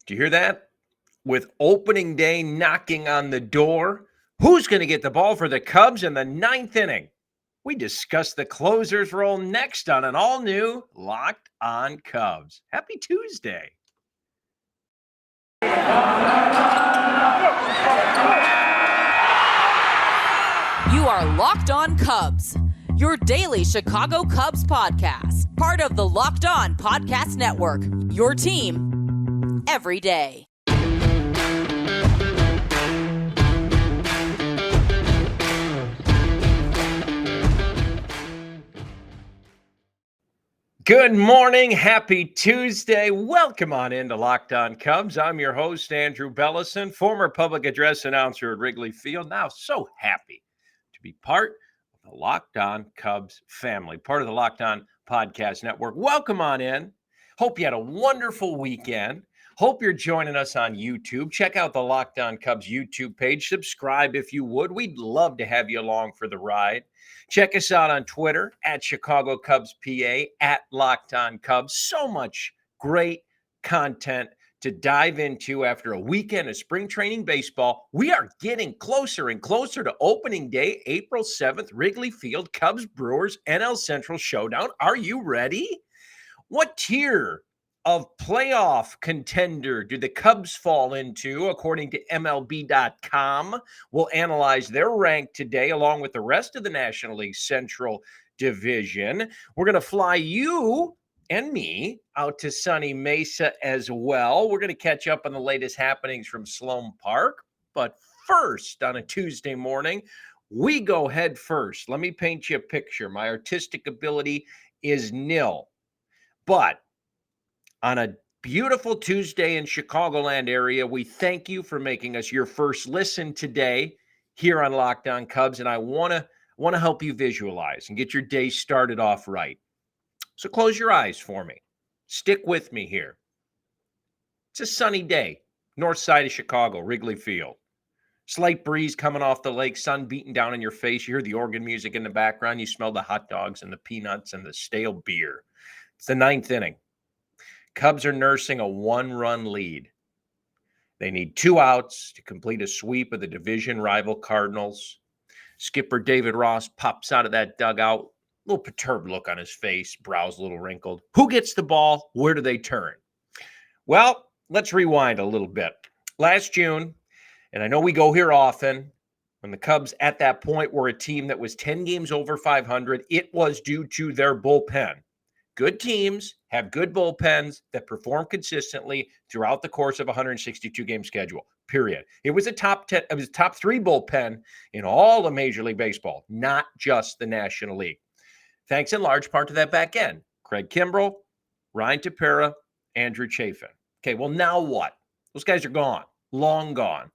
Do you hear that? With opening day knocking on the door, who's going to get the ball for the Cubs in the ninth inning? We discuss the closer's role next on an all-new Locked On Cubs. Happy Tuesday. You are Locked On Cubs, your daily Chicago Cubs podcast, part of the Locked On Podcast Network, your team every day. Good morning. Happy Tuesday. Welcome on into Locked On Cubs. I'm your host, Andrew Bellison, former public address announcer at Wrigley Field. Now so happy to be part of the Locked On Cubs family, part of the Locked On Podcast Network. Welcome on in. Hope you had a wonderful weekend. Hope you're joining us on YouTube. Check out the Locked On Cubs YouTube page. Subscribe if you would. We'd love to have you along for the ride. Check us out on Twitter at Chicago Cubs PA, at Locked On Cubs. So much great content to dive into after a weekend of spring training baseball. We are getting closer and closer to opening day, April 7th, Wrigley Field, Cubs Brewers NL Central Showdown. Are you ready? What tier of playoff contender do the Cubs fall into, according to MLB.com? We'll analyze their rank today, along with the rest of the National League Central Division. We're going to fly you and me out to sunny Mesa as well. We're going to catch up on the latest happenings from Sloan Park. But first, on a Tuesday morning, we go head first. Let me paint you a picture. My artistic ability is nil. But on a beautiful Tuesday in Chicagoland area, we thank you for making us your first listen today here on Locked On Cubs. And I want to help you visualize and get your day started off right. So close your eyes for me. Stick with me here. It's a sunny day, north side of Chicago, Wrigley Field. Slight breeze coming off the lake, sun beating down in your face. You hear the organ music in the background. You smell the hot dogs and the peanuts and the stale beer. It's the ninth inning. Cubs are nursing a one-run lead. They need 2 outs to complete a sweep of the division rival Cardinals. Skipper David Ross pops out of that dugout, a little perturbed look on his face, brows a little wrinkled. Who gets the ball? Where do they turn? Well, let's rewind a little bit. Last June, and I know we go here often, when the Cubs at that point were a team that was 10 games over 500, it was due to their bullpen. Good teams have good bullpens that perform consistently throughout the course of a 162-game schedule, period. It was a top 10, it was top 3 bullpen in all of Major League Baseball, not just the National League. Thanks in large part to that back end. Craig Kimbrell, Ryan Tepera, Andrew Chafin. Okay, well, now what? Those guys are gone, long gone,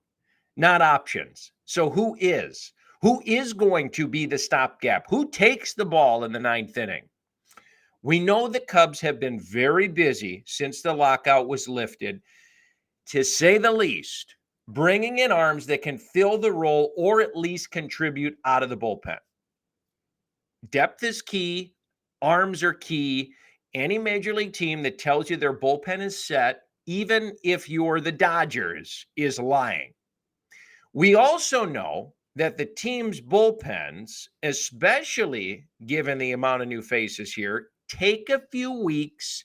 not options. So who is? Who is going to be the stopgap? Who takes the ball in the ninth inning? We know the Cubs have been very busy since the lockout was lifted, to say the least, bringing in arms that can fill the role or at least contribute out of the bullpen. Depth is key. Arms are key. Any major league team that tells you their bullpen is set, even if you're the Dodgers, is lying. We also know that the team's bullpens, especially given the amount of new faces here, take a few weeks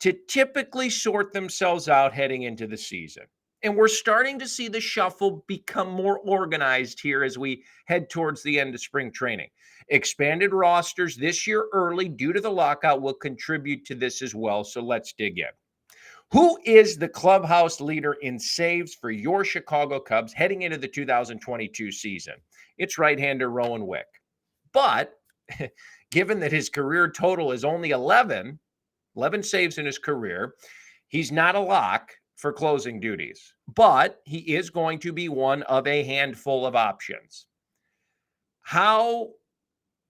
to typically sort themselves out heading into the season. And we're starting to see the shuffle become more organized here as we head towards the end of spring training. Expanded rosters this year early due to the lockout will contribute to this as well. So let's dig in. Who is the clubhouse leader in saves for your Chicago Cubs heading into the 2022 season? It's right-hander Rowan Wick. But given that his career total is only 11 saves in his career, he's not a lock for closing duties. But he is going to be one of a handful of options. How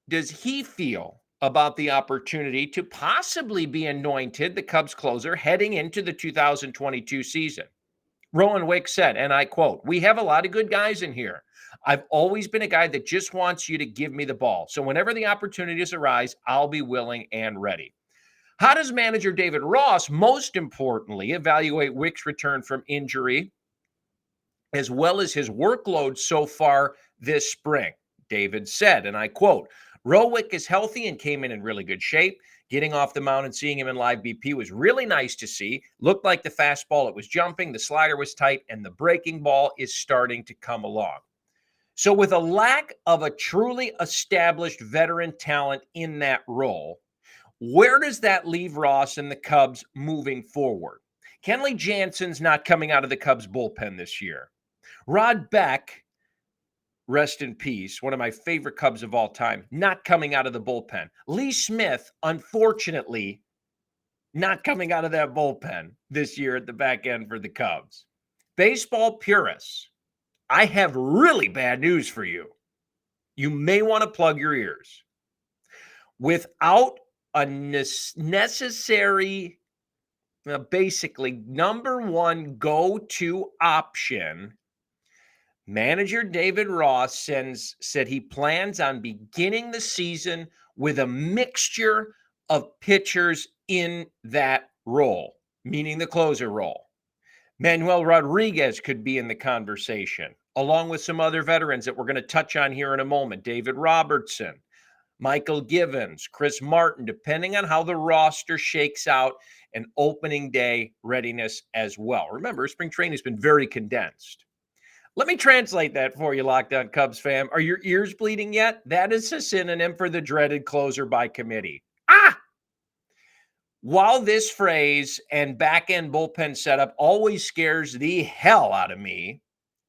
does he feel about the opportunity to possibly be anointed the Cubs closer heading into the 2022 season? Rowan Wick said, and I quote, "We have a lot of good guys in here. I've always been a guy that just wants you to give me the ball. So whenever the opportunities arise, I'll be willing and ready." How does manager David Ross, most importantly, evaluate Wick's return from injury, as well as his workload so far this spring? David said, and I quote, Rowan Wick is healthy and came in really good shape. Getting off the mound and seeing him in live BP was really nice to see. Looked like the fastball, it was jumping, the slider was tight, and the breaking ball is starting to come along. So with a lack of a truly established veteran talent in that role, where does that leave Ross and the Cubs moving forward? Kenley Jansen's not coming out of the Cubs bullpen this year. Rod Beck, rest in peace, one of my favorite Cubs of all time, not coming out of the bullpen. Lee Smith, unfortunately, not coming out of that bullpen this year at the back end for the Cubs. Baseball purists, I have really bad news for you. You may want to plug your ears. Without a necessary, basically number one go-to option, manager David Ross said he plans on beginning the season with a mixture of pitchers in that role, meaning the closer role. Manuel Rodriguez could be in the conversation, along with some other veterans that we're going to touch on here in a moment. David Robertson, Michael Givens, Chris Martin, depending on how the roster shakes out, and opening day readiness as well. Remember, spring training has been very condensed. Let me translate that for you, Locked On Cubs fam. Are your ears bleeding yet? That is a synonym for the dreaded closer by committee. While this phrase and back-end bullpen setup always scares the hell out of me,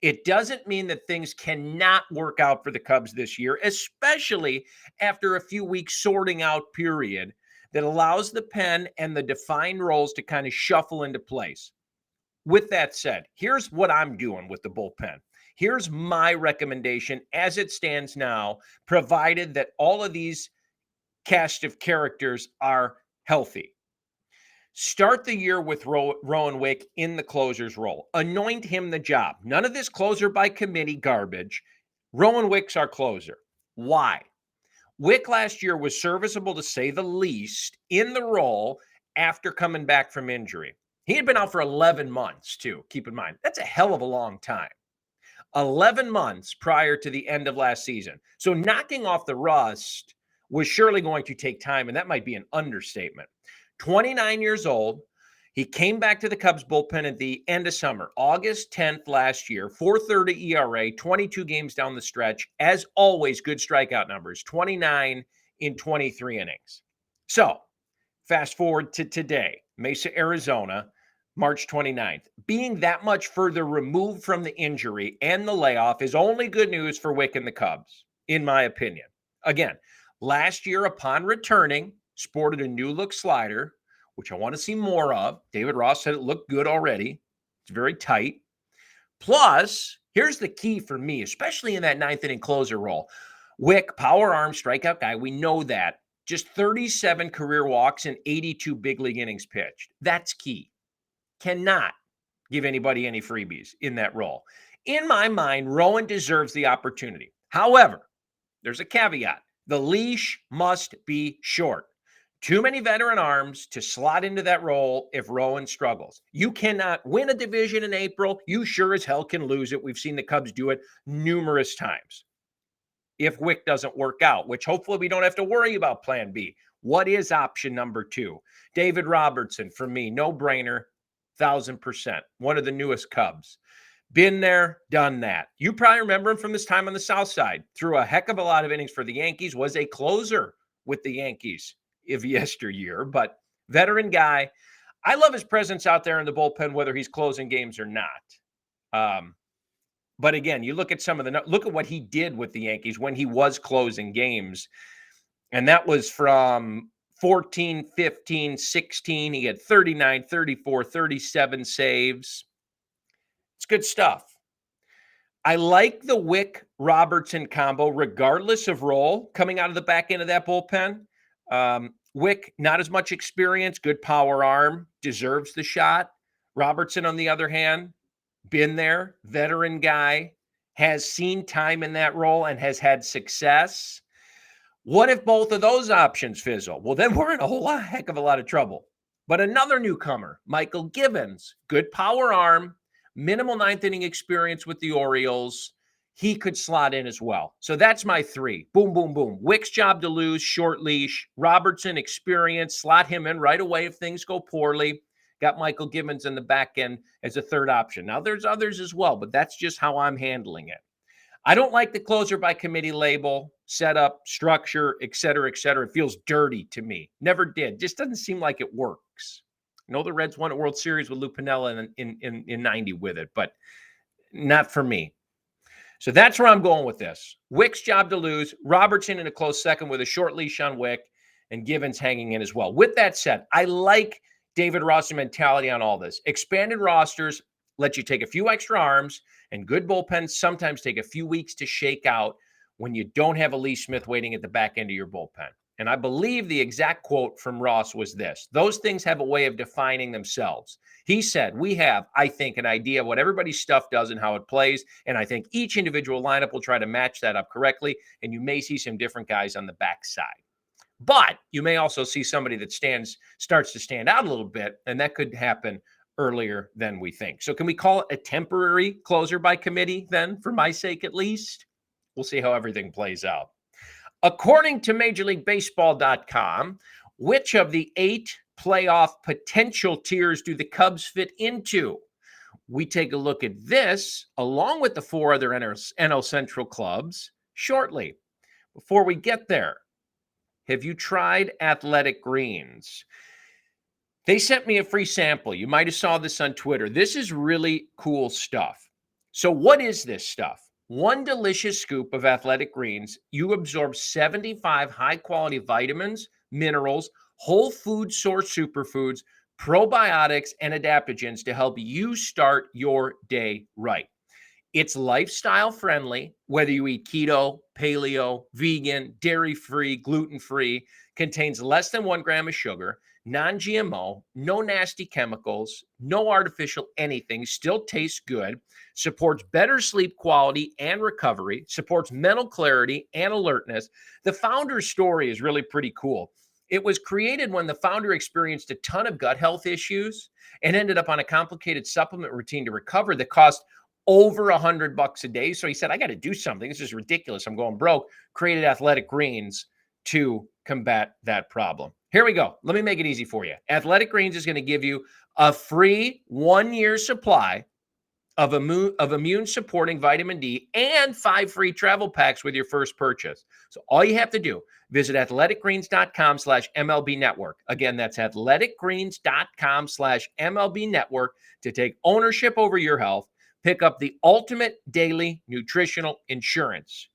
it doesn't mean that things cannot work out for the Cubs this year, especially after a few weeks sorting out period that allows the pen and the defined roles to kind of shuffle into place. With that said, here's what I'm doing with the bullpen. Here's my recommendation as it stands now, provided that all of these cast of characters are healthy. Start the year with Rowan Wick in the closer's role. Anoint him the job. None of this closer by committee garbage. Rowan Wick's our closer. Why? Wick last year was serviceable, to say the least, in the role after coming back from injury. He had been out for 11 months, too. Keep in mind, that's a hell of a long time. 11 months prior to the end of last season. So knocking off the rust was surely going to take time, and that might be an understatement. 29 years old. He came back to the Cubs bullpen at the end of summer, August 10th last year, 4.30 ERA, 22 games down the stretch. As always, good strikeout numbers, 29 in 23 innings. So fast forward to today, Mesa, Arizona, March 29th. Being that much further removed from the injury and the layoff is only good news for Wick and the Cubs, in my opinion. Again, last year upon returning, sported a new look slider, which I want to see more of. David Ross said it looked good already. It's very tight. Plus, here's the key for me, especially in that ninth inning closer role. Wick, power arm, strikeout guy. We know that. Just 37 career walks and 82 big league innings pitched. That's key. Cannot give anybody any freebies in that role. In my mind, Rowan deserves the opportunity. However, there's a caveat. The leash must be short. Too many veteran arms to slot into that role if Rowan struggles. You cannot win a division in April. You sure as hell can lose it. We've seen the Cubs do it numerous times. If Wick doesn't work out, which hopefully we don't have to worry about plan B. What is option number 2? David Robertson, for me, no-brainer, 1,000%. One of the newest Cubs. Been there, done that. You probably remember him from this time on the South Side. Threw a heck of a lot of innings for the Yankees, was a closer with the Yankees of yesteryear, but veteran guy. I love his presence out there in the bullpen, whether he's closing games or not. But again, you look at look at what he did with the Yankees when he was closing games. And that was from 14, 15, 16. He had 39, 34, 37 saves. It's good stuff. I like the Wick-Robertson combo, regardless of role, coming out of the back end of that bullpen. Wick, not as much experience, good power arm, deserves the shot. Robertson, on the other hand, been there, veteran guy, has seen time in that role and has had success. What if both of those options fizzle? Well, then we're in a heck of a lot of trouble. But another newcomer, Michael Givens, good power arm, minimal ninth inning experience with the Orioles. He could slot in as well. So that's my three. Boom, boom, boom. Wick's job to lose, short leash. Robertson, experience, slot him in right away if things go poorly. Got Michael Givens in the back end as a third option. Now, there's others as well, but that's just how I'm handling it. I don't like the closer by committee label, setup, structure, et cetera, et cetera. It feels dirty to me. Never did. Just doesn't seem like it works. I know the Reds won a World Series with Lou Piniella in 90 with it, but not for me. So that's where I'm going with this. Wick's job to lose, Robertson in a close second with a short leash on Wick, and Givens hanging in as well. With that said, I like David Ross's mentality on all this. Expanded rosters let you take a few extra arms, and good bullpens sometimes take a few weeks to shake out when you don't have a Lee Smith waiting at the back end of your bullpen. And I believe the exact quote from Ross was this: those things have a way of defining themselves. He said, we have, I think, an idea of what everybody's stuff does and how it plays. And I think each individual lineup will try to match that up correctly. And you may see some different guys on the backside. But you may also see somebody that starts to stand out a little bit. And that could happen earlier than we think. So can we call it a temporary closer by committee then, for my sake at least? We'll see how everything plays out. According to MajorLeagueBaseball.com, which of the 8 playoff potential tiers do the Cubs fit into? We take a look at this along with the 4 other NL Central clubs shortly. Before we get there, have you tried Athletic Greens? They sent me a free sample. You might have saw this on Twitter. This is really cool stuff. So what is this stuff? One delicious scoop of Athletic Greens, you absorb 75 high-quality vitamins, minerals, whole food source superfoods, probiotics, and adaptogens to help you start your day right. It's lifestyle friendly, whether you eat keto, paleo, vegan, dairy-free, gluten-free, contains less than 1 gram of sugar, non-GMO, no nasty chemicals, no artificial anything, still tastes good, supports better sleep quality and recovery, supports mental clarity and alertness. The founder's story is really pretty cool. It was created when the founder experienced a ton of gut health issues and ended up on a complicated supplement routine to recover that cost over $100 a day. So he said, I got to do something. This is ridiculous. I'm going broke. Created Athletic Greens to combat that problem. Here we go. Let me make it easy for you. Athletic Greens is going to give you a free 1-year supply of immune-supporting vitamin D and 5 free travel packs with your first purchase. So all you have to do, visit athleticgreens.com/MLB Network. Again, that's athleticgreens.com/MLB Network to take ownership over your health. Pick up the ultimate daily nutritional insurance.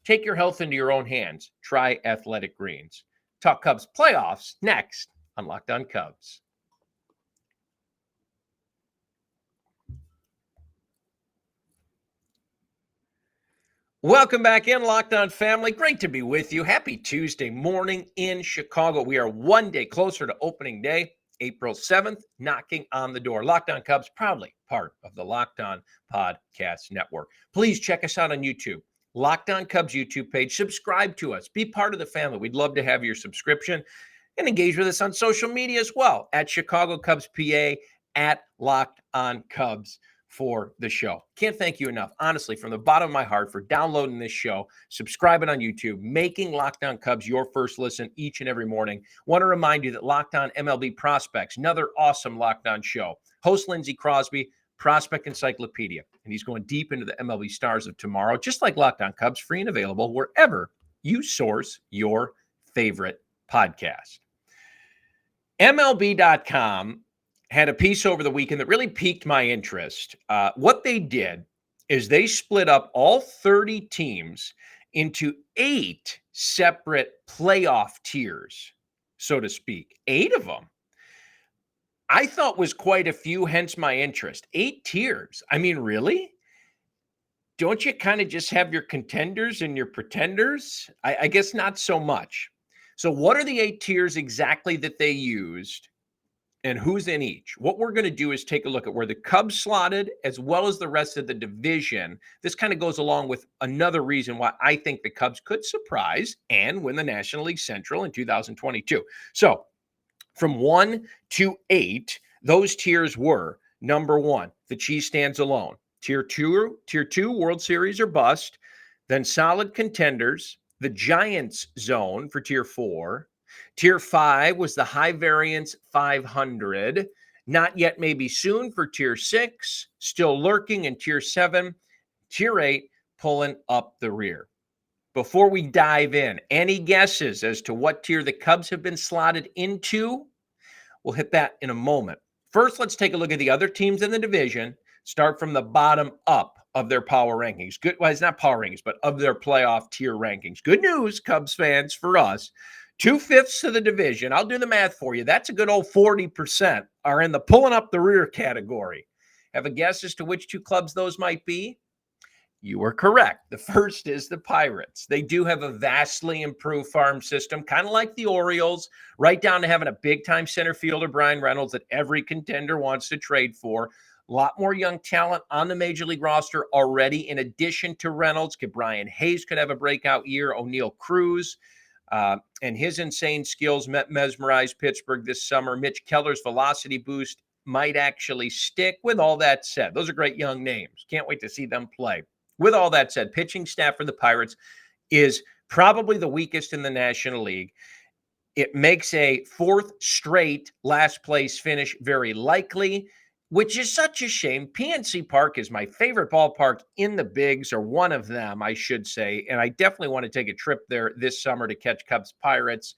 Take your health into your own hands. Try Athletic Greens. Talk Cubs playoffs next on Locked On Cubs. Welcome back in, Locked On family. Great to be with you. Happy Tuesday morning in Chicago. We are one day closer to opening day, April 7th, knocking on the door. Locked On Cubs, proudly part of the Locked On Podcast Network. Please check us out on YouTube. Locked On Cubs YouTube page. Subscribe to us. Be part of the family. We'd love to have your subscription and engage with us on social media as well at Chicago Cubs PA, at Locked On Cubs for the show. Can't thank you enough, honestly, from the bottom of my heart for downloading this show, subscribing on YouTube, making Locked On Cubs your first listen each and every morning. Want to remind you that Locked On MLB Prospects, another awesome Locked On show. Host Lindsey Crosby, Prospect Encyclopedia, and he's going deep into the MLB stars of tomorrow, just like Locked On Cubs, free and available wherever you source your favorite podcast. MLB.com had a piece over the weekend that really piqued my interest. What they did is they split up all 30 teams into 8 separate playoff tiers, so to speak. 8 of them. I thought was quite a few, hence my interest. 8 tiers. I mean, really? Don't you kind of just have your contenders and your pretenders? I guess not so much. So what are the 8 tiers exactly that they used? and who's in each. What we're going to do is take a look at where the Cubs slotted as well as the rest of the division. This kind of goes along with another reason why I think the Cubs could surprise and win the National League Central in 2022. So from 1 to 8, those tiers were number 1, the cheese stands alone. Tier 2, World Series or bust. Then solid contenders, the Giants zone for tier 4. Tier 5 was the high variance 500. Not yet, maybe soon for tier 6. Still lurking in tier 7. Tier 8 pulling up the rear. Before we dive in, any guesses as to what tier the Cubs have been slotted into? We'll hit that in a moment. First, let's take a look at the other teams in the division. Start from the bottom up of their power rankings. Good, well, it's not power rankings, but of their playoff tier rankings. Good news, Cubs fans, for us. 2/5 of the division. I'll do the math for you. That's a good old 40% are in the pulling up the rear category. Have a guess as to which two clubs those might be? You are correct. The first is the Pirates. They do have a vastly improved farm system, kind of like the Orioles, right down to having a big-time center fielder, Brian Reynolds, that every contender wants to trade for. A lot more young talent on the Major League roster already. In addition to Reynolds, Brian Hayes could have a breakout year. O'Neill Cruz and his insane skills mesmerized Pittsburgh this summer. Mitch Keller's velocity boost might actually stick. With all that said, those are great young names. Can't wait to see them play. With all that said, pitching staff for the Pirates is probably the weakest in the National League. It makes a 4th straight last place finish very likely, which is such a shame. PNC Park is my favorite ballpark in the Bigs, or one of them, I should say. And I definitely want to take a trip there this summer to catch Cubs Pirates.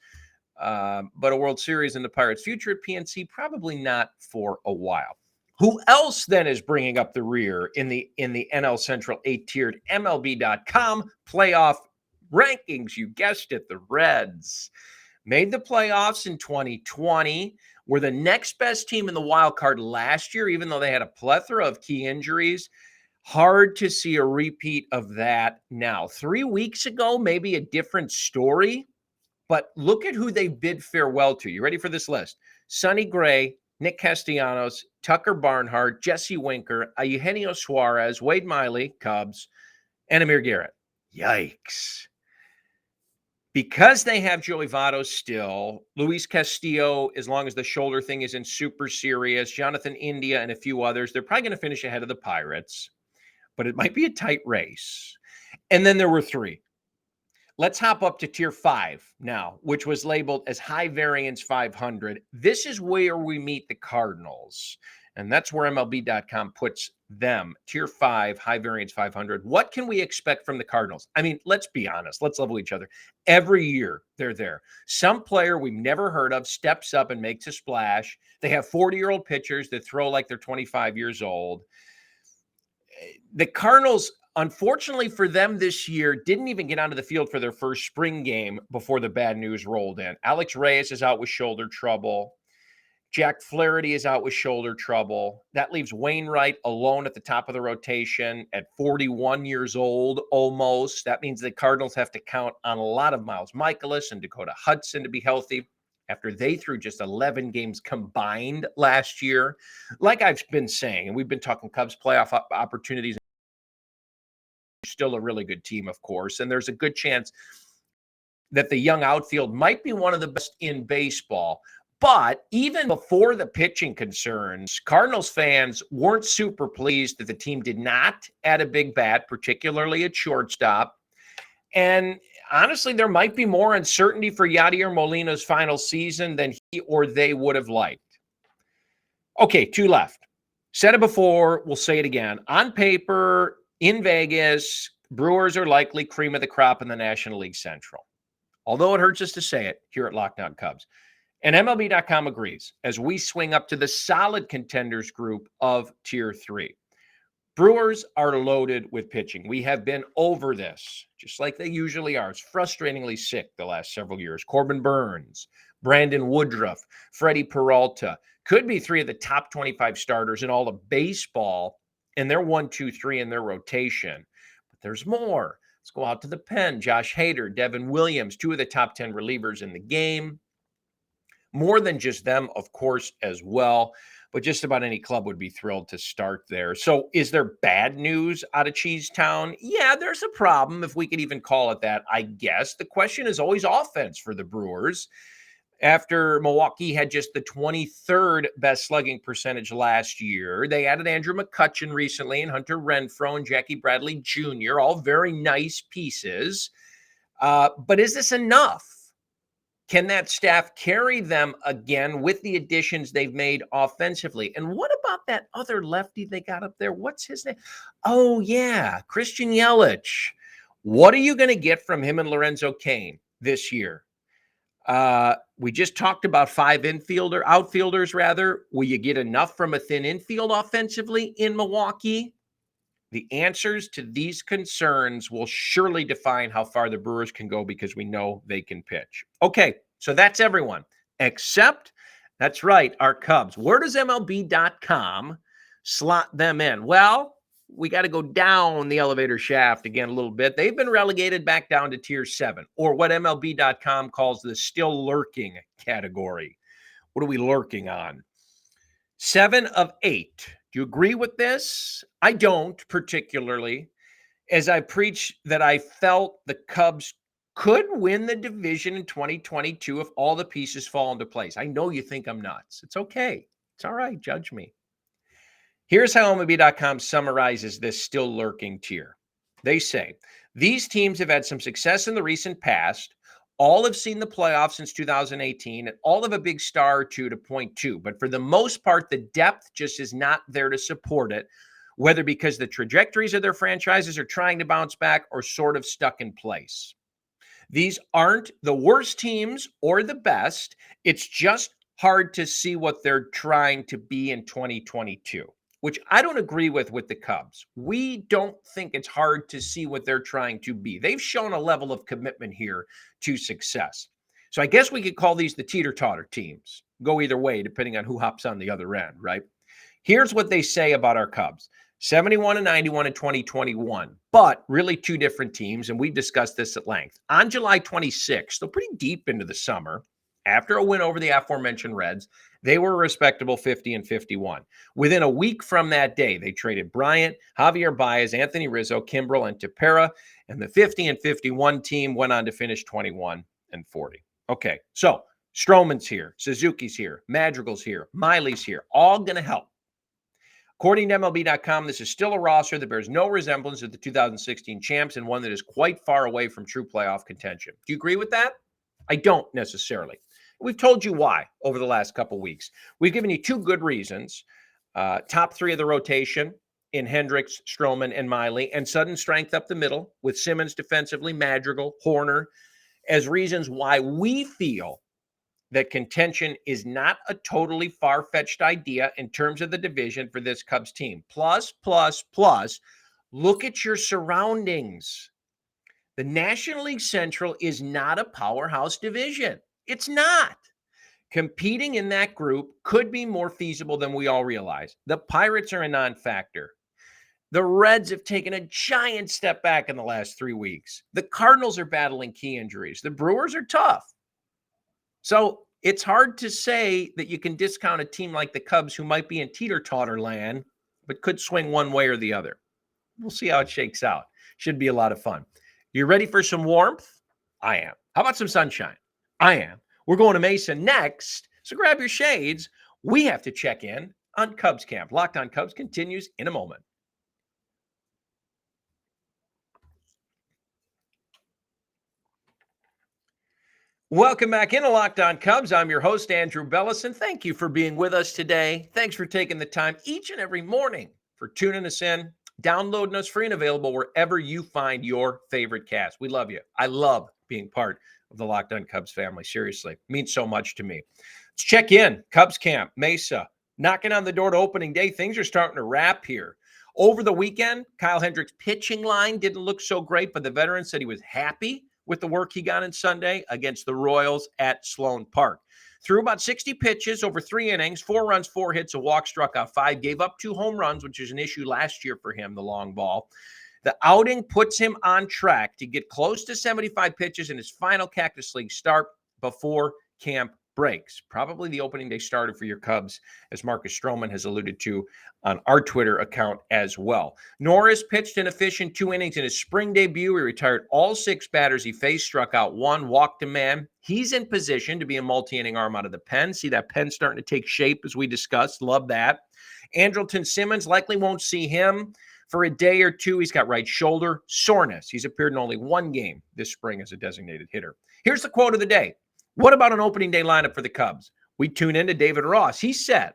But a World Series in the Pirates' future at PNC, probably not for a while. Who else then is bringing up the rear in the NL Central 8-tiered MLB.com playoff rankings? You guessed it, the Reds. Made the playoffs in 2020, were the next best team in the wild card last year, even though they had a plethora of key injuries. Hard to see a repeat of that now. 3 weeks ago, maybe a different story, but look at who they bid farewell to. You ready for this list? Sonny Gray, Nick Castellanos, Tucker Barnhart, Jesse Winker, Eugenio Suarez, Wade Miley, Cubs, and Amir Garrett. Yikes. Because they have Joey Votto still, Luis Castillo, as long as the shoulder thing isn't super serious, Jonathan India, and a few others, they're probably going to finish ahead of the Pirates, but it might be a tight race. And then there were 3. Let's hop up to tier 5 now, which was labeled as high variance 500. This is where we meet the Cardinals, and that's where MLB.com puts them. Tier 5, high variance 500. What can we expect from the Cardinals? I mean, let's be honest. Let's level each other. Every year they're there. Some player we've never heard of steps up and makes a splash. They have 40-year-old pitchers that throw like they're 25 years old. The Cardinals, unfortunately for them this year, didn't even get onto the field for their first spring game before the bad news rolled in. Alex Reyes is out with shoulder trouble. Jack Flaherty is out with shoulder trouble. That leaves Wainwright alone at the top of the rotation at 41 years old almost. That means the Cardinals have to count on a lot of Miles Mikolas and Dakota Hudson to be healthy after they threw just 11 games combined last year. Like I've been saying, and we've been talking Cubs playoff opportunities, still a really good team, of course, and there's a good chance that the young outfield might be one of the best in baseball. But even before the pitching concerns, Cardinals fans weren't super pleased that the team did not add a big bat, particularly at shortstop. And honestly, there might be more uncertainty for Yadier Molina's final season than he or they would have liked. Okay, 2 left. Said it before, we'll say it again. On paper, in Vegas, Brewers are likely cream of the crop in the National League Central. Although it hurts us to say it here at Locked On Cubs. And MLB.com agrees as we swing up to the solid contenders group of Tier 3. Brewers are loaded with pitching. We have been over this, just like they usually are. It's frustratingly sick the last several years. Corbin Burns, Brandon Woodruff, Freddie Peralta could be 3 of the top 25 starters in all of baseball, and they're 1, 2, 3 in their rotation. But there's more. Let's go out to the pen. Josh Hader, Devin Williams, 2 of the top 10 relievers in the game. More than just them, of course, as well. But just about any club would be thrilled to start there. So is there bad news out of Cheesetown? Yeah, there's a problem, if we could even call it that, I guess. The question is always offense for the Brewers. After Milwaukee had just the 23rd best slugging percentage last year, they added Andrew McCutchen recently and Hunter Renfroe and Jackie Bradley Jr., all very nice pieces. But is this enough? Can that staff carry them again with the additions they've made offensively? And what about that other lefty they got up there? What's his name? Oh, yeah, Christian Yelich. What are you going to get from him and Lorenzo Cain this year? We just talked about outfielders rather. Will you get enough from a thin infield offensively in Milwaukee? The answers to these concerns will surely define how far the Brewers can go because we know they can pitch. Okay, so that's everyone except, that's right, our Cubs. Where does MLB.com slot them in? Well, we got to go down the elevator shaft again a little bit. They've been relegated back down to tier 7, or what MLB.com calls the still lurking category. What are we lurking on? 7 of 8. Do you agree with this? I don't particularly, as I preach that I felt the Cubs could win the division in 2022 if all the pieces fall into place. I know you think I'm nuts. It's okay. It's all right. Judge me. Here's how MLB.com summarizes this still lurking tier. They say, these teams have had some success in the recent past. All have seen the playoffs since 2018, and all have a big star or two to point to. But for the most part, the depth just is not there to support it, whether because the trajectories of their franchises are trying to bounce back or sort of stuck in place. These aren't the worst teams or the best. It's just hard to see what they're trying to be in 2022. Which I don't agree with the Cubs. We don't think it's hard to see what they're trying to be. They've shown a level of commitment here to success. So I guess we could call these the teeter-totter teams. Go either way, depending on who hops on the other end, right? Here's what they say about our Cubs. 71 and 91 in 2021, but really two different teams, and we've discussed this at length. On July 26th, so pretty deep into the summer, after a win over the aforementioned Reds, they were a respectable 50 and 51. Within a week from that day, they traded Bryant, Javier Baez, Anthony Rizzo, Kimbrel, and Tepera, and the 50 and 51 team went on to finish 21 and 40. Okay, so Stroman's here, Suzuki's here, Madrigal's here, Miley's here, all going to help. According to MLB.com, this is still a roster that bears no resemblance to the 2016 champs and one that is quite far away from true playoff contention. Do you agree with that? I don't necessarily. We've told you why over the last couple weeks. We've given you two good reasons. Top 3 of the rotation in Hendricks, Stroman, and Miley, and sudden strength up the middle with Simmons defensively, Madrigal, Horner, as reasons why we feel that contention is not a totally far-fetched idea in terms of the division for this Cubs team. Plus, look at your surroundings. The National League Central is not a powerhouse division. It's not. Competing in that group could be more feasible than we all realize. The Pirates are a non-factor. The Reds have taken a giant step back in the last 3 weeks. The Cardinals are battling key injuries. The Brewers are tough. So it's hard to say that you can discount a team like the Cubs who might be in teeter-totter land, but could swing one way or the other. We'll see how it shakes out. Should be a lot of fun. You ready for some warmth? I am. How about some sunshine? I am. We're going to Mesa next, so grab your shades. We have to check in on Cubs camp. Locked on Cubs continues in a moment. Welcome back into Locked On Cubs. I'm your host, Andrew Bellison. Thank you for being with us today. Thanks for taking the time each and every morning for tuning us in, downloading us free and available wherever you find your favorite cast. We love you. I love being part of the Locked On Cubs family. Seriously, it means so much to me. Let's check in. Cubs camp, Mesa, knocking on the door to opening day. Things are starting to wrap here. Over the weekend, Kyle Hendricks' pitching line didn't look so great, but the veteran said he was happy with the work he got on Sunday against the Royals at Sloan Park. Threw about 60 pitches over 3 innings, 4 runs, 4 hits, a walk, struck out 5, gave up 2 home runs, which is an issue last year for him, the long ball. The outing puts him on track to get close to 75 pitches in his final Cactus League start before camp breaks. Probably the opening day starter for your Cubs, as Marcus Stroman has alluded to on our Twitter account as well. Norris pitched an efficient 2 innings in his spring debut. He retired all 6 batters he faced, struck out 1, walked a man. He's in position to be a multi-inning arm out of the pen. See that pen starting to take shape as we discussed. Love that. Andrelton Simmons, likely won't see him for a day or two. He's got right shoulder soreness. He's appeared in only 1 game this spring as a designated hitter. Here's the quote of the day. What about an opening day lineup for the Cubs? We tune into David Ross. He said,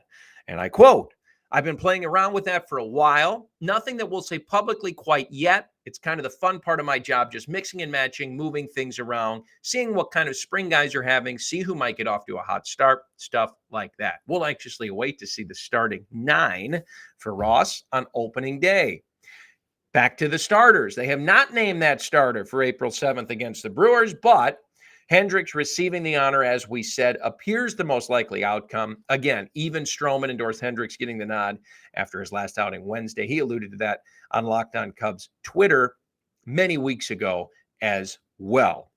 and I quote, I've been playing around with that for a while. Nothing that we'll say publicly quite yet. It's kind of the fun part of my job, just mixing and matching, moving things around, seeing what kind of spring guys are having, see who might get off to a hot start, stuff like that. We'll anxiously await to see the starting 9 for Ross on opening day. Back to the starters. They have not named that starter for April 7th against the Brewers, but Hendricks receiving the honor, as we said, appears the most likely outcome. Again, even Stroman endorsed Hendricks getting the nod after his last outing Wednesday. He alluded to that on Locked On Cubs Twitter many weeks ago as well.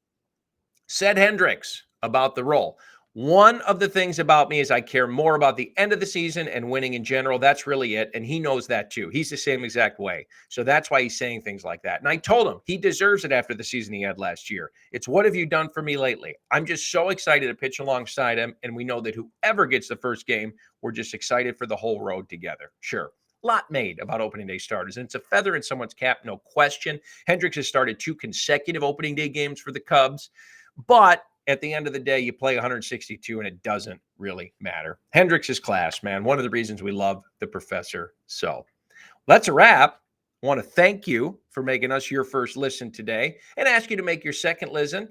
Said Hendricks about the role. One of the things about me is I care more about the end of the season and winning in general. That's really it. And he knows that too. He's the same exact way. So that's why he's saying things like that. And I told him he deserves it after the season he had last year. It's what have you done for me lately? I'm just so excited to pitch alongside him. And we know that whoever gets the first game, we're just excited for the whole road together. Sure. Lot made about opening day starters, and it's a feather in someone's cap, no question. Hendricks has started 2 consecutive opening day games for the Cubs, but at the end of the day, you play 162 and it doesn't really matter. Hendricks is class, man. One of the reasons we love the professor. So that's a wrap. I want to thank you for making us your first listen today and ask you to make your second listen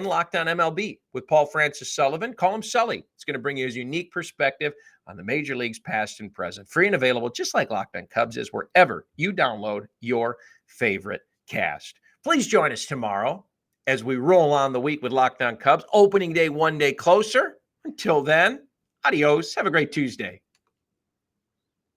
Locked On MLB with Paul Francis Sullivan. Call him Sully. It's going to bring you his unique perspective on the major leagues past and present. Free and available, just like Locked On Cubs is wherever you download your favorite cast. Please join us tomorrow as we roll on the week with Locked On Cubs. Opening day 1 day closer. Until then, adios. Have a great Tuesday.